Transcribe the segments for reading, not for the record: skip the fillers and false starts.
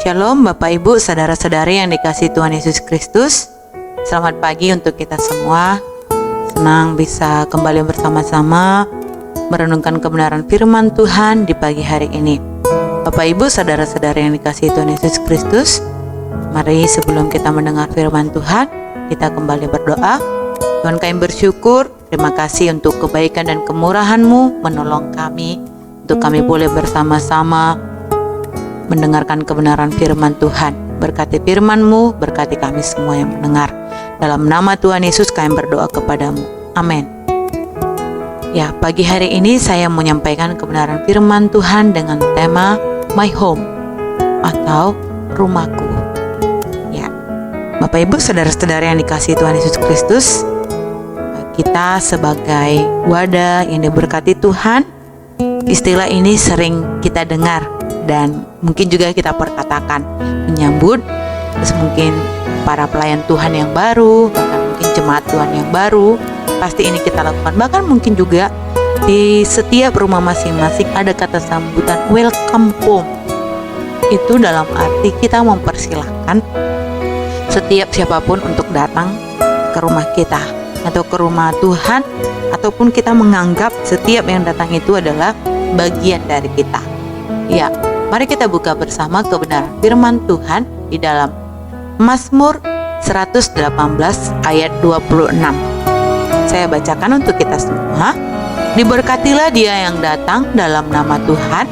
Shalom Bapak Ibu, saudara-saudari yang dikasihi Tuhan Yesus Kristus. Selamat pagi untuk kita semua. Senang bisa kembali bersama-sama merenungkan kebenaran firman Tuhan di pagi hari ini. Bapak Ibu, saudara-saudari yang dikasihi Tuhan Yesus Kristus, mari sebelum kita mendengar firman Tuhan, kita kembali berdoa. Tuhan, kami bersyukur, terima kasih untuk kebaikan dan kemurahan-Mu menolong kami, untuk kami boleh bersama-sama mendengarkan kebenaran firman Tuhan. Berkati firman-Mu, berkati kami semua yang mendengar. Dalam nama Tuhan Yesus kami berdoa kepadamu. Amin. Ya, pagi hari ini saya mau menyampaikan kebenaran firman Tuhan dengan tema My Home atau rumahku. Ya, Bapak Ibu, saudara-saudara yang dikasihi Tuhan Yesus Kristus, kita sebagai wadah yang diberkati Tuhan, istilah ini sering kita dengar dan mungkin juga kita perkatakan menyambut mungkin para pelayan Tuhan yang baru, bahkan mungkin jemaat Tuhan yang baru. Pasti ini kita lakukan. Bahkan mungkin juga di setiap rumah masing-masing ada kata sambutan welcome home. Itu dalam arti kita mempersilahkan setiap siapapun untuk datang ke rumah kita atau ke rumah Tuhan, ataupun kita menganggap setiap yang datang itu adalah bagian dari kita. Ya, mari kita buka bersama kebenaran firman Tuhan di dalam Mazmur 118 ayat 26. Saya bacakan untuk kita semua. Diberkatilah dia yang datang dalam nama Tuhan.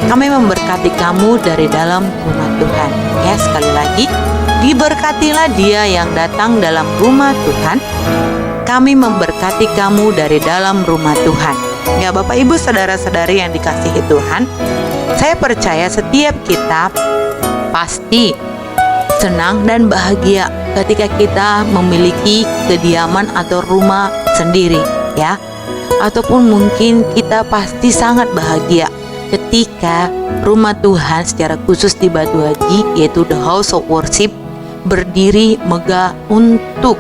Kami memberkati kamu dari dalam rumah Tuhan. Ya, sekali lagi. Diberkatilah dia yang datang dalam rumah Tuhan. Kami memberkati kamu dari dalam rumah Tuhan. Ya, Bapak Ibu, saudara-saudari yang dikasihi Tuhan, saya percaya setiap kita pasti senang dan bahagia ketika kita memiliki kediaman atau rumah sendiri, ya. Ataupun mungkin kita pasti sangat bahagia ketika rumah Tuhan secara khusus di Batu Haji, yaitu The House of Worship, berdiri megah untuk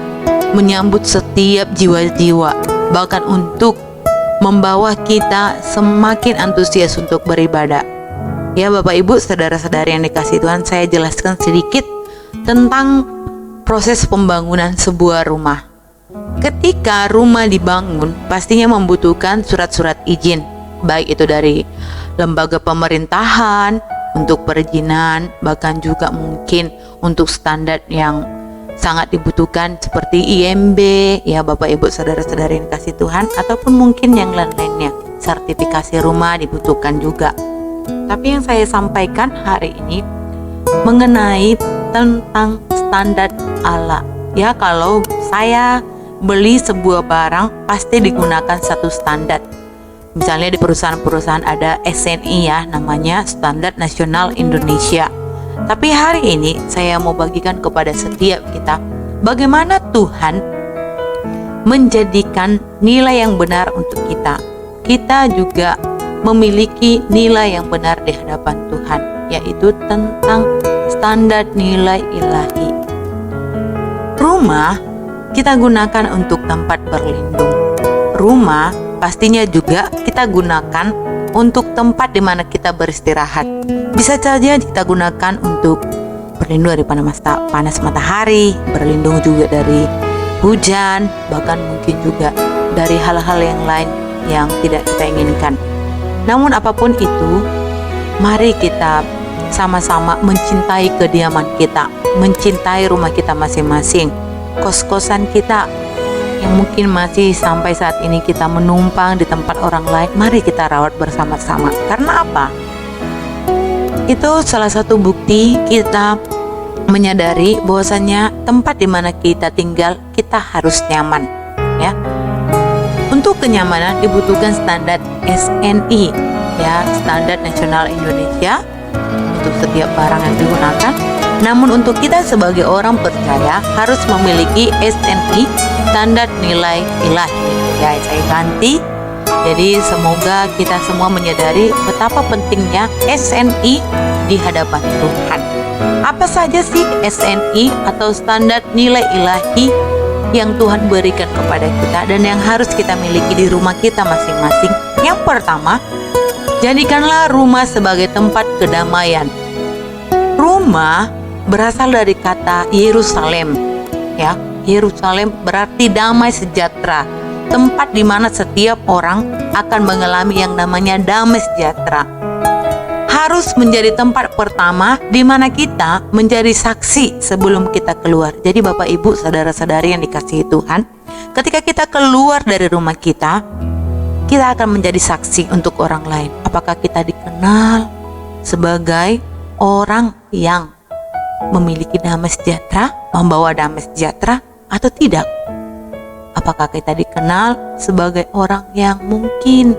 menyambut setiap jiwa-jiwa, bahkan untuk membawa kita semakin antusias untuk beribadah. Ya, Bapak Ibu, saudara-saudari yang dikasihi Tuhan, saya jelaskan sedikit tentang proses pembangunan sebuah rumah. Ketika rumah dibangun, pastinya membutuhkan surat-surat izin, baik itu dari lembaga pemerintahan, untuk perizinan, bahkan juga mungkin untuk standar yang sangat dibutuhkan seperti IMB, ya Bapak Ibu, saudara-saudari yang dikasihi Tuhan, ataupun mungkin yang lain-lainnya. Sertifikasi rumah dibutuhkan juga. Tapi yang saya sampaikan hari ini mengenai tentang standar Allah. Ya, kalau saya beli sebuah barang pasti digunakan satu standar. Misalnya di perusahaan-perusahaan ada SNI, ya, namanya Standar Nasional Indonesia. Tapi hari ini saya mau bagikan kepada setiap kita bagaimana Tuhan menjadikan nilai yang benar untuk kita. Kita juga memiliki nilai yang benar di hadapan Tuhan, yaitu tentang standar nilai ilahi. Rumah kita gunakan untuk tempat berlindung. Rumah pastinya juga kita gunakan untuk tempat di mana kita beristirahat. Bisa saja kita gunakan untuk berlindung dari panas matahari, berlindung juga dari hujan, bahkan mungkin juga dari hal-hal yang lain yang tidak kita inginkan. Namun apapun itu, mari kita sama-sama mencintai kediaman kita, mencintai rumah kita masing-masing, kos-kosan kita yang mungkin masih sampai saat ini kita menumpang di tempat orang lain. Mari kita rawat bersama-sama. Karena apa? Itu salah satu bukti kita menyadari bahwasanya tempat di mana kita tinggal kita harus nyaman, ya. Untuk kenyamanan dibutuhkan standar SNI, ya, Standar Nasional Indonesia, untuk setiap barang yang digunakan. Namun untuk kita sebagai orang percaya harus memiliki SNI, standar nilai ilahi. Ya, saya ganti. Jadi semoga kita semua menyadari betapa pentingnya SNI di hadapan Tuhan. Apa saja sih SNI atau standar nilai ilahi yang Tuhan berikan kepada kita dan yang harus kita miliki di rumah kita masing-masing? Yang pertama, jadikanlah rumah sebagai tempat kedamaian. Rumah berasal dari kata Yerusalem, ya. Yerusalem berarti damai sejahtera, tempat di mana setiap orang akan mengalami yang namanya damai sejahtera. Harus menjadi tempat pertama di mana kita menjadi saksi sebelum kita keluar. Jadi Bapak Ibu, saudara-saudari yang dikasihi Tuhan, ketika kita keluar dari rumah kita akan menjadi saksi untuk orang lain. Apakah kita dikenal sebagai orang yang memiliki damai sejahtera, membawa damai sejahtera, atau tidak? Apakah kita dikenal sebagai orang yang mungkin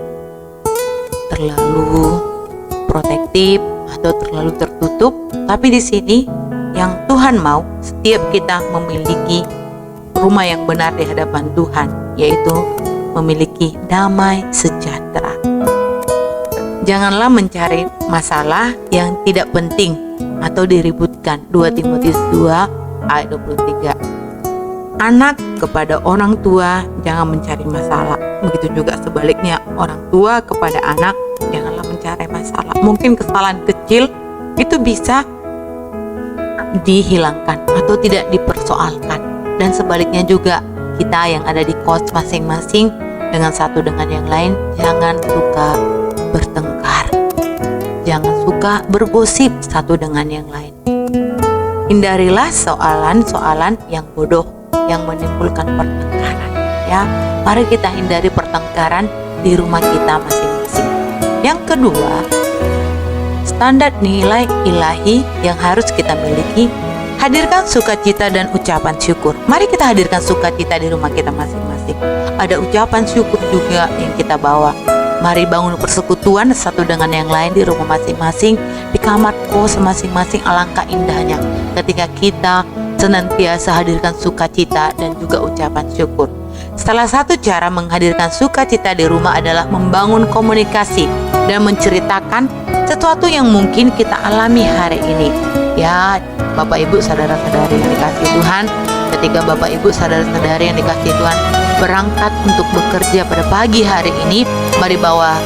terlalu protektif atau terlalu tertutup? Tapi di sini yang Tuhan mau, setiap kita memiliki rumah yang benar di hadapan Tuhan, yaitu memiliki damai sejahtera. Janganlah mencari masalah yang tidak penting atau diributkan. 2 Timotius 2 ayat 23. Anak kepada orang tua jangan mencari masalah. Begitu juga sebaliknya, orang tua kepada anak janganlah mencari masalah. Mungkin kesalahan kecil itu bisa dihilangkan atau tidak dipersoalkan. Dan sebaliknya juga, kita yang ada di kos masing-masing dengan satu dengan yang lain, jangan suka bertengkar, jangan suka bergosip satu dengan yang lain. Hindarilah soalan-soalan yang bodoh yang menimbulkan pertengkaran, ya. Mari kita hindari pertengkaran di rumah kita masing-masing. Yang kedua, standar nilai ilahi yang harus kita miliki. Hadirkan sukacita dan ucapan syukur. Mari kita hadirkan sukacita di rumah kita masing-masing. Ada ucapan syukur juga yang kita bawa. Mari bangun persekutuan satu dengan yang lain di rumah masing-masing, di kamar kos masing-masing. Alangkah indahnya ketika kita senantiasa hadirkan sukacita dan juga ucapan syukur. Salah satu cara menghadirkan sukacita di rumah adalah membangun komunikasi dan menceritakan sesuatu yang mungkin kita alami hari ini. Ya, Bapak Ibu saudara-saudari yang dikasihi Tuhan, ketika Bapak Ibu saudara-saudari yang dikasihi Tuhan berangkat untuk bekerja pada pagi hari ini, mari bawa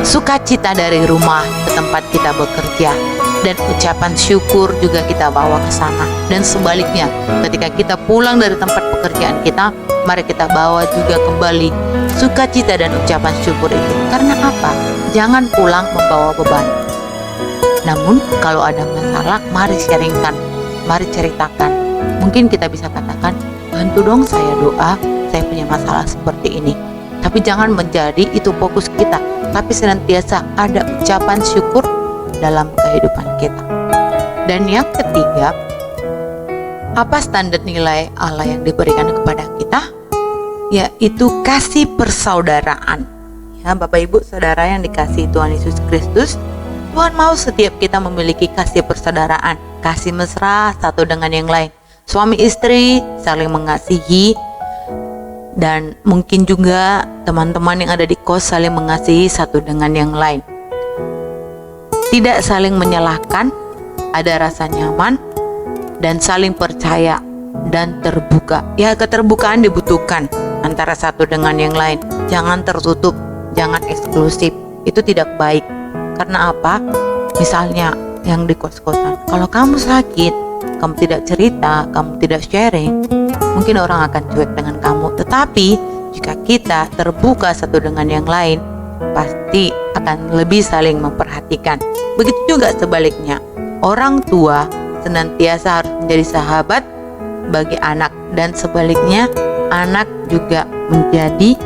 sukacita dari rumah ke tempat kita bekerja, dan ucapan syukur juga kita bawa ke sana. Dan sebaliknya, ketika kita pulang dari tempat pekerjaan kita, mari kita bawa juga kembali sukacita dan ucapan syukur itu. Karena apa? Jangan pulang membawa beban. Namun kalau ada masalah, mari sharingkan, mari ceritakan. Mungkin kita bisa katakan, bantu dong saya doa, saya punya masalah seperti ini. Tapi jangan menjadi itu fokus kita, tapi senantiasa ada ucapan syukur dalam kehidupan kita. Dan yang ketiga, apa standar nilai Allah yang diberikan kepada kita? Yaitu kasih persaudaraan. Ya, Bapak Ibu saudara yang dikasihi Tuhan Yesus Kristus, Tuhan mau setiap kita memiliki kasih persaudaraan, kasih mesra satu dengan yang lain. Suami istri saling mengasihi, dan mungkin juga teman-teman yang ada di kos saling mengasihi satu dengan yang lain. Tidak saling menyalahkan, ada rasa nyaman, dan saling percaya dan terbuka. Ya, keterbukaan dibutuhkan antara satu dengan yang lain. Jangan tertutup, jangan eksklusif. Itu tidak baik. Karena apa? Misalnya yang di kos-kosan, kalau kamu sakit, kamu tidak cerita, kamu tidak sharing, mungkin orang akan cuek dengan kamu. Tetapi jika kita terbuka satu dengan yang lain, pasti akan lebih saling memperhatikan. Begitu juga sebaliknya, orang tua senantiasa harus menjadi sahabat bagi anak, dan sebaliknya anak juga menjadi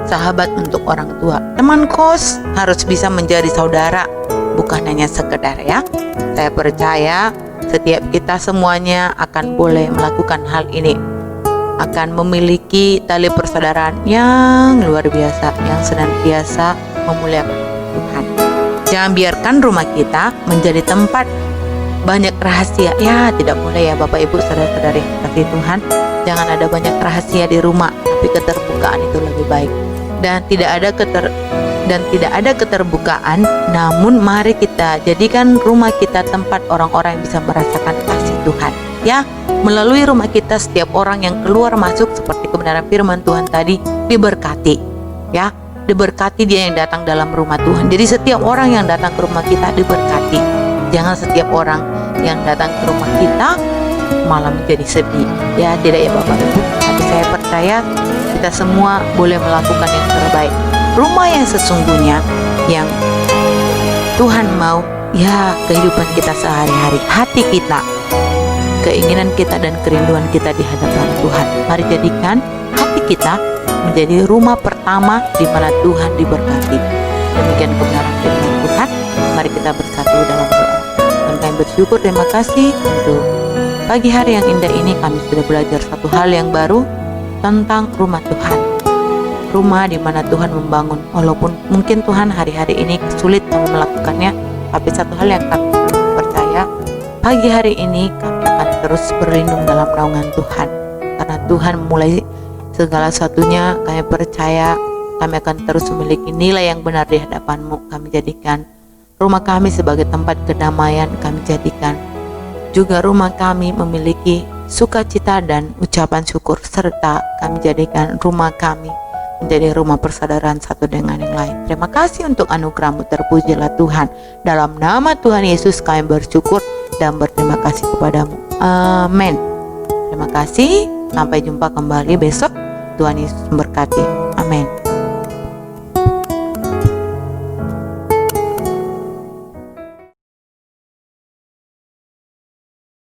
sahabat untuk orang tua. Teman kos harus bisa menjadi saudara, bukan hanya sekedar, ya. Saya percaya setiap kita semuanya akan boleh melakukan hal ini, akan memiliki tali persaudaraan yang luar biasa, yang senantiasa memuliakan Tuhan. Jangan biarkan rumah kita menjadi tempat banyak rahasia. Ya, tidak boleh ya Bapak Ibu saudara-saudari kasih Tuhan. Jangan ada banyak rahasia di rumah, tapi keterbukaan itu lebih baik. Dan tidak ada keterbukaan, namun mari kita jadikan rumah kita tempat orang-orang yang bisa merasakan kasih Tuhan. Ya, melalui rumah kita setiap orang yang keluar masuk seperti kebenaran firman Tuhan tadi diberkati. Ya, diberkati dia yang datang dalam rumah Tuhan. Jadi setiap orang yang datang ke rumah kita diberkati. Jangan setiap orang yang datang ke rumah kita malah menjadi sedih. Ya tidak ya Bapak Ibu, tapi saya percaya kita semua boleh melakukan yang terbaik. Rumah yang sesungguhnya yang Tuhan mau, ya kehidupan kita sehari-hari, hati kita, keinginan kita dan kerinduan kita di hadapan Tuhan. Mari jadikan hati kita menjadi rumah pertama di mana Tuhan diberkati. Demikian kebenaran firman Tuhan. Mari kita bersatu dalam doa. Dan kami bersyukur, terima kasih untuk pagi hari yang indah ini. Kami sudah belajar satu hal yang baru tentang rumah Tuhan. Rumah di mana Tuhan membangun. Walaupun mungkin Tuhan hari-hari ini sulit kami melakukannya, tapi satu hal yang kami percaya, pagi hari ini kami akan terus berlindung dalam naungan Tuhan. Karena Tuhan mulai segala sesuatunya, kami percaya kami akan terus memiliki nilai yang benar di hadapan-Mu. Kami jadikan rumah kami sebagai tempat kedamaian. Kami jadikan juga rumah kami memiliki sukacita dan ucapan syukur, serta kami jadikan rumah kami menjadi rumah persaudaraan satu dengan yang lain. Terima kasih untuk anugerah-Mu, terpujilah Tuhan. Dalam nama Tuhan Yesus kami bersyukur dan berterima kasih kepadamu. Amin. Terima kasih. Sampai jumpa kembali besok. Tuhan Yesus memberkati. Amin.